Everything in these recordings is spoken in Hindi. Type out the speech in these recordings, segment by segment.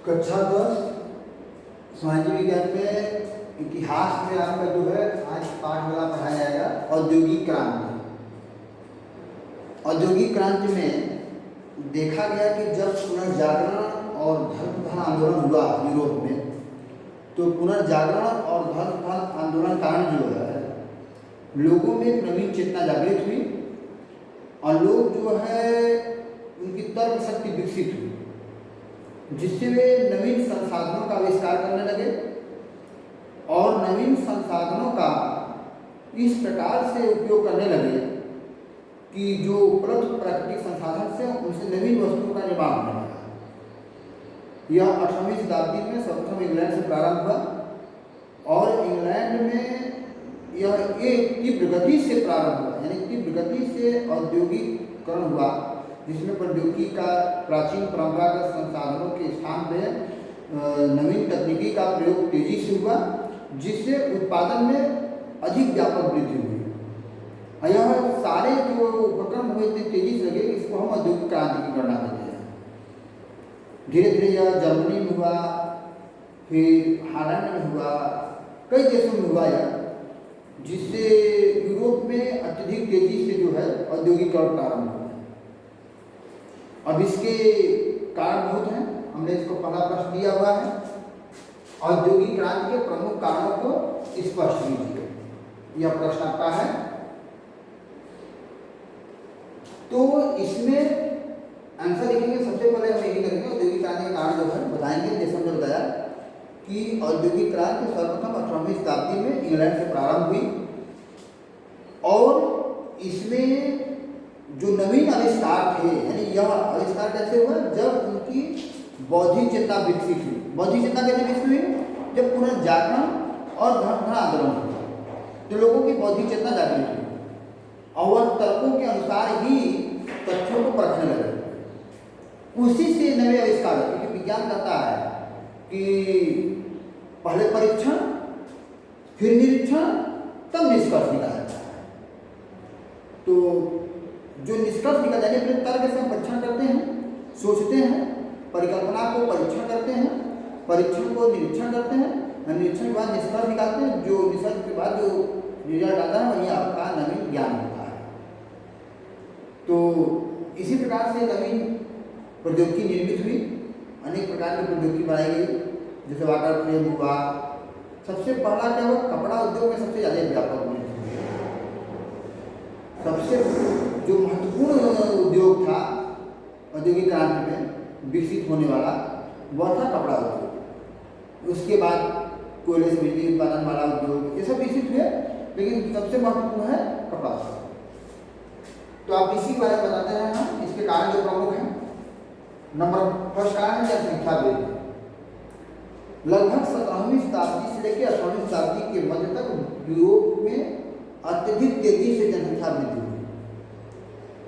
कक्षा 10 सामाजिक विज्ञान में इतिहास में आपका जो है आज पाठ वाला पढ़ाया जाएगा औद्योगिक क्रांति। औद्योगिक क्रांति में देखा गया कि जब पुनर्जागरण और धर्म आंदोलन हुआ यूरोप में, तो पुनर्जागरण और धर्म आंदोलन कारण जो है लोगों में एक नवीन चेतना जागृत हुई और लोग जो है उनकी तर्क शक्ति विकसित हुई, जिससे वे नवीन संसाधनों का आविष्कार करने लगे और नवीन संसाधनों का इस प्रकार से उपयोग करने लगे कि जो उपलब्ध प्राकृतिक संसाधन से उनसे नवीन वस्तुओं का निर्माण होने लगा। यह 18वीं शताब्दी में सर्वप्रथम इंग्लैंड से प्रारंभ हुआ और इंग्लैंड में यह एक तीव्र गति से प्रारंभ हुआ, यानी तीव्र गति से औद्योगिकरण हुआ, जिसमें प्रौद्योगिकी का प्राचीन परंपरागत संसाधनों के स्थान पर नवीन तकनीकी का प्रयोग तेजी से हुआ, जिससे उत्पादन में अधिक व्यापक वृद्धि हुई। यह सारे जो उपक्रम हुए इतने तेजी से लगे, इसको हम औद्योगिक क्रांति की गणना देते हैं। धीरे धीरे यह जर्मनी में हुआ, फिर हॉलैंड में हुआ, कई देशों में हुआ यह, जिससे यूरोप में अत्यधिक तेजी से जो है औद्योगिकरण प्रारंभ हुआ। अब इसके कारण बहुत हैं, हमने इसको पहला प्रश्न दिया हुआ है, औद्योगिक क्रांति के प्रमुख कारणों को स्पष्ट कीजिए। यह प्रश्न आपका है। तो इसमें आंसर लिखेंगे, सबसे पहले हम यही करेंगे औद्योगिक क्रांति के कारण जो है बताएंगे। जैसे हमने बताया कि औद्योगिक क्रांति सर्वप्रथम 18वीं शताब्दी में इंग्लैंड से प्रारंभ हुई और इसमें जो नवीन आविष्कार थे, यानी यह आविष्कार कैसे हुआ, जब उनकी बौद्धिक चेतना विकसित हुई। बौद्धिक चेतना कैसे विकसित हुई? जब पुनर्जागरण और धर्म आंदोलन हुआ तो लोगों की बौद्धिक चेतना जागृत हुई और वह तर्कों के अनुसार ही तथ्यों को परखने लगे। उसी से नए आविष्कार हुए, क्योंकि विज्ञान कहता है कि पहले परीक्षण, फिर निरीक्षण, तब निष्कर्ष निकाला जाता है। तो जो निष्कर्ष निकल जाने के तर्क से हम परीक्षण करते हैं, सोचते हैं, परिकल्पना को परीक्षण करते हैं, परीक्षण को निरीक्षण करते हैं, निरीक्षण के बाद निष्कर्ष निकालते हैं। जो निष्कर्ष के बाद जो रिजल्ट आता है वही आपका नवीन ज्ञान होता है। तो इसी प्रकार से नवीन प्रौद्योगिकी निर्मित हुई, अनेक प्रकार की प्रौद्योगिकी बनाई गई, जैसे वाटर फ्रेम हुआ। सबसे पहला क्या हुआ, कपड़ा उद्योग में सबसे ज़्यादा व्यापक हुई। सबसे जो महत्वपूर्ण उद्योग था औद्योगिक क्रांति में विकसित होने वाला, वह था कपड़ा उद्योग। उसके बाद कोयले से बिजली उत्पादन वाला उद्योग, ये सब विकसित हुए, लेकिन सबसे महत्वपूर्ण है कपड़ा उद्योग। तो आप इसी के बारे में बताते हैं हम, इसके कारण जो प्रमुख हैं। नंबर फर्स्ट कारण है जनसंख्या वृद्धि। लगभग 17वीं शताब्दी से लेकर 18वीं शताब्दी के मध्य तक यूरोप में अत्यधिक तेजी से जनसंख्या वृद्धि हुई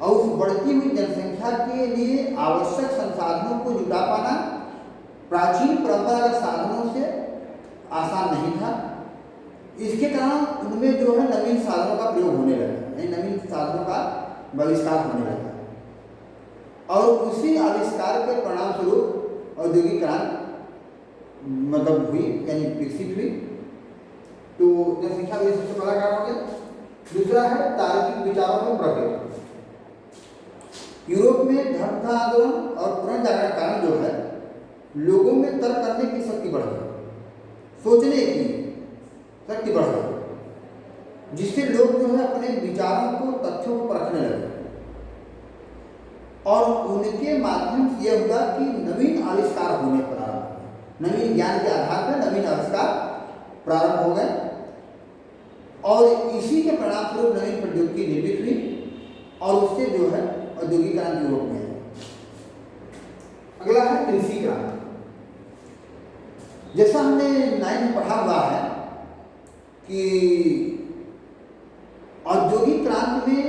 और उस बढ़ती हुई जनसंख्या के लिए आवश्यक संसाधनों को जुटा पाना प्राचीन परंपरागत साधनों से आसान नहीं था। इसके कारण उनमें जो है नवीन साधनों का प्रयोग होने लगा, यानी नवीन साधनों का आविष्कार होने लगा और उसी आविष्कार के परिणाम स्वरूप औद्योगिक क्रांति मतलब हुई, यानी विकसित हुई। तो जनसंख्या वृद्धि सबसे बड़ा कारण हो गया। दूसरा है तार्किक विचारों में प्रगति। यूरोप में धर्म आंदोलन और पुनर्जागरण के कारण जो है लोगों में तर्क करने की शक्ति बढ़ गई, सोचने की शक्ति बढ़ गई, जिससे लोग जो है अपने विचारों को, तथ्यों को परखने लगे और उनके माध्यम से यह हुआ कि नवीन आविष्कार होने प्रारंभ, नवीन ज्ञान के आधार पर नवीन आविष्कार प्रारंभ हो गए और इसी के परिणाम स्वरूप नवीन प्रौद्योगिकी निर्मित हुई और उससे जो है औद्योगिक क्रांति यूरोप में है। अगला है कृषि क्रांति। जैसा हमने 9 में पढ़ा हुआ है कि औद्योगिक क्रांति में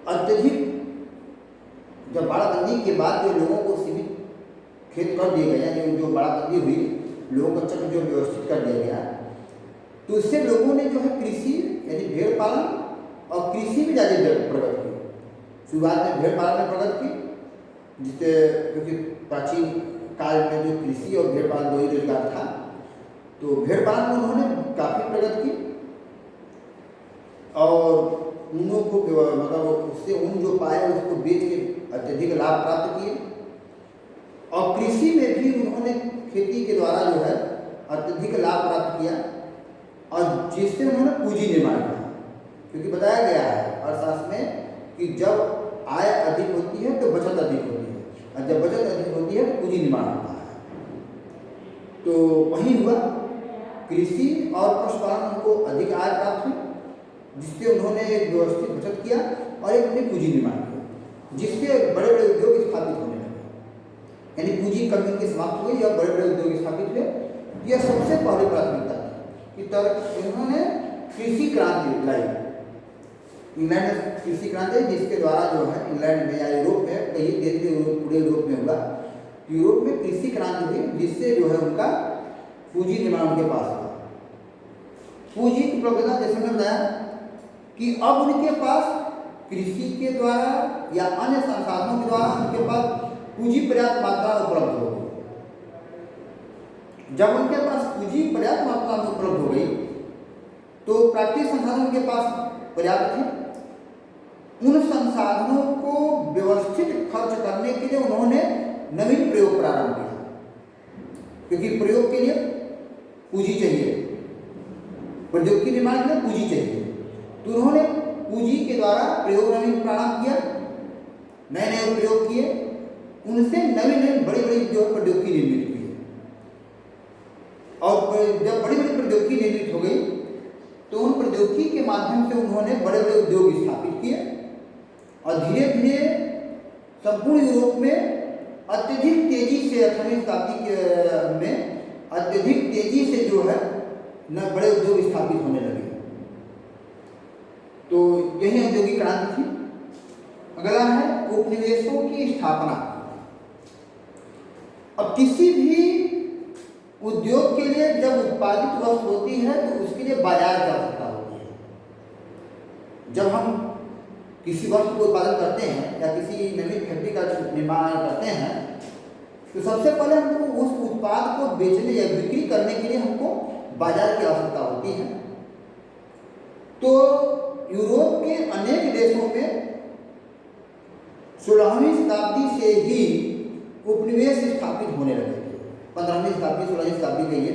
अत्यधिक जब बाड़ाबंदी के बाद जो लोगों को सीमित खेत कर दिए गए, यानी जो बाड़ाबंदी हुई, लोगों का चक्र जो व्यवस्थित कर दिया गया, तो इससे लोगों ने जो है कृषि यानी भेड़ पालन और कृषि में ज़्यादा प्रगति की। शुरुआत में भेड़ पालन में प्रगति की जिससे, क्योंकि प्राचीन काल में जो कृषि और भेड़ पालन दो ही रोजगार था, तो भेड़ पालन में उन्होंने काफ़ी प्रगति की और ऊनों को मतलब उससे ऊन जो पाए उसको बेच के अत्यधिक लाभ प्राप्त किए। और कृषि में भी उन्होंने खेती के द्वारा जो है अत्यधिक लाभ प्राप्त किया और जिससे उन्होंने पूंजी निर्माण किया। क्योंकि बताया गया है अर्थशास्त्र में कि जब आय अधिक होती है तो बचत अधिक होती है, और जब बचत अधिक होती है तो पूंजी निर्माण होता है। तो वही हुआ, कृषि और पशुपालन को अधिक आय प्राप्त हुई, जिससे उन्होंने एक व्यवस्थित बचत किया और एक अपनी पूंजी निर्माण किया, जिससे बड़े बड़े उद्योग स्थापित होने लगे। यानी पूंजी कमी उनकी समाप्त हुई और बड़े बड़े उद्योग स्थापित हुए। यह सबसे पहली प्राथमिकता थी कि इन्होंने कृषि क्रांति लाई। इंग्लैंड में कृषि क्रांति, जिसके द्वारा जो है इंग्लैंड में या यूरोप में, कई देश में, पूरे यूरोप में हुआ, यूरोप में कृषि क्रांति हुई, जिससे जो है उनका पूंजी निर्माण उनके पास हुआ। पूंजी की उपलब्धता जैसे मैंने बताया कि अब उनके पास कृषि के द्वारा या अन्य संसाधनों के द्वारा उनके पास पूंजी पर्याप्त मात्रा में उपलब्ध हो गई। जब उनके पास पूंजी पर्याप्त मात्रा में उपलब्ध हो गई तो प्राकृतिक संसाधन उनके पास पर्याप्त थे। उन संसाधनों को व्यवस्थित खर्च करने के लिए उन्होंने नवीन प्रयोग प्रारंभ किया, क्योंकि प्रयोग के लिए पूंजी चाहिए, प्रौद्योगिकी निर्माण के लिए पूंजी चाहिए। तो उन्होंने पूंजी के द्वारा प्रयोग नवीन प्रारंभ किया, नए नए प्रयोग किए, उनसे नवीन नवीन बड़ी बड़ी जो प्रौद्योगिकी निर्मित हुई। और जब बड़ी बड़ी प्रौद्योगिकी निर्मित हो गई तो उन प्रौद्योगिकी के माध्यम से उन्होंने बड़े बड़े उद्योग स्थापित किए और धीरे धीरे संपूर्ण यूरोप में अत्यधिक तेजी से 18वीं शताब्दी में अत्यधिक तेजी से जो है न बड़े उद्योग स्थापित होने लगे। तो यही औद्योगिक क्रांति थी। अगला है उपनिवेशों की स्थापना। अब किसी भी उद्योग के लिए जब उत्पादित वस्तु होती है तो उसके लिए बाजार की आवश्यकता होती है। जब हम किसी वस्तु को उत्पादन करते हैं या किसी नवीन फैक्ट्री का निर्माण करते हैं तो सबसे पहले हमको उस उत्पाद को बेचने या बिक्री करने के लिए हमको बाजार की आवश्यकता होती है। तो यूरोप के अनेक देशों में 16वीं शताब्दी से ही उपनिवेश स्थापित होने लगे थे। 15वीं शताब्दी 16वीं शताब्दी के ये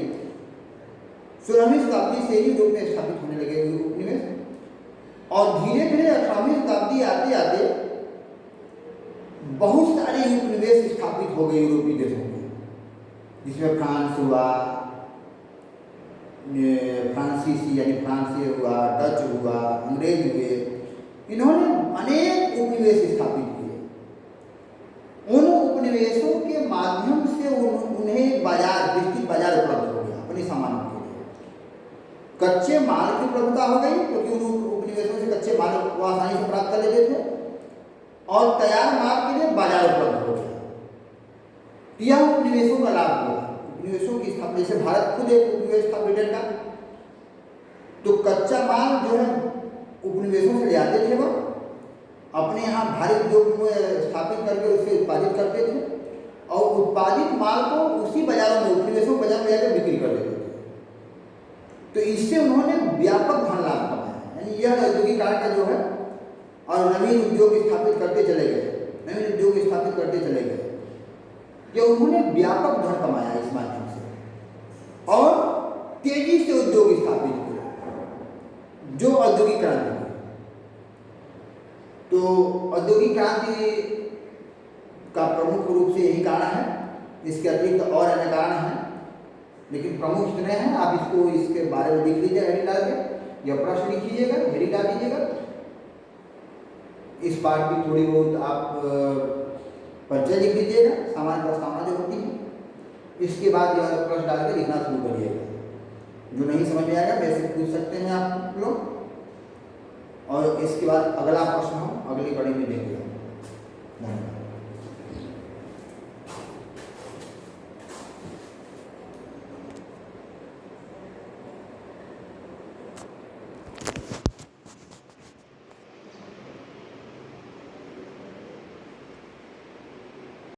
16वीं शताब्दी से ही यूरोप में स्थापित होने लगे उपनिवेश। और धीरे धीरे 18वीं शताब्दी आते आते बहुत सारे उपनिवेश स्थापित हो गए यूरोपीय देशों में, जिसमें फ्रांस हुआ, फ्रांसीसी यानी फ्रांस से हुआ, डच हुआ, अंग्रेज हुए। इन्होंने अनेक उपनिवेश स्थापित किए। उन उपनिवेशों के माध्यम से उन्हें बाजार, विस्तृत बाजार उपलब्ध हो गया अपने सामानों के लिए। कच्चे माल की उपलब्धता हो गई क्योंकि उन उपनिवेशों से कच्चे माल को आसानी से प्राप्त कर लेते थे और तैयार माल के लिए बाजार उपलब्ध हो गया। यह उपनिवेशों का लाभ हुआ। उपनिवेशों की स्थापना, जैसे भारत खुद एक उपनिवेश था ब्रिटेन का, तो कच्चा माल जो है उपनिवेशों से ले आते थे, वो अपने यहाँ भारी उद्योग में स्थापित करके उसे उत्पादित करते थे और उत्पादित माल को उसी बाजारों में, उपनिवेशों बाजार में जाकर बिक्री कर देते थे। तो इससे उन्होंने व्यापक धन लाभ कमाया। यानी यह औद्योगिक क्रांति का जो है, और नवीन उद्योग स्थापित करते चले गए, नवीन उद्योग स्थापित करते चले गए, ये उन्होंने व्यापक धन कमाया इस माध्यम से और तेजी से उद्योग स्थापित हुए, जो औद्योगिक क्रांति हुई। तो औद्योगिक क्रांति का प्रमुख रूप से यही कारण है, इसके अतिरिक्त और अन्य कारण हैं, लेकिन प्रमुख इतने हैं। आप इसको इसके बारे में लिख लीजिए हेडिंग डाल के, या प्रश्न लिख लीजिएगा, हेडिंग डाल दीजिएगा। इस पाठ की थोड़ी बहुत आप परिचय लिख लीजिएगा, सामान्य प्रस्तावना जो होती है। इसके बाद यह प्रश्न डाल के लिखना शुरू करिएगा। जो नहीं समझ में आएगा मेरे से पूछ सकते हैं आप लोग। और इसके बाद अगला प्रश्न हम अगली कड़ी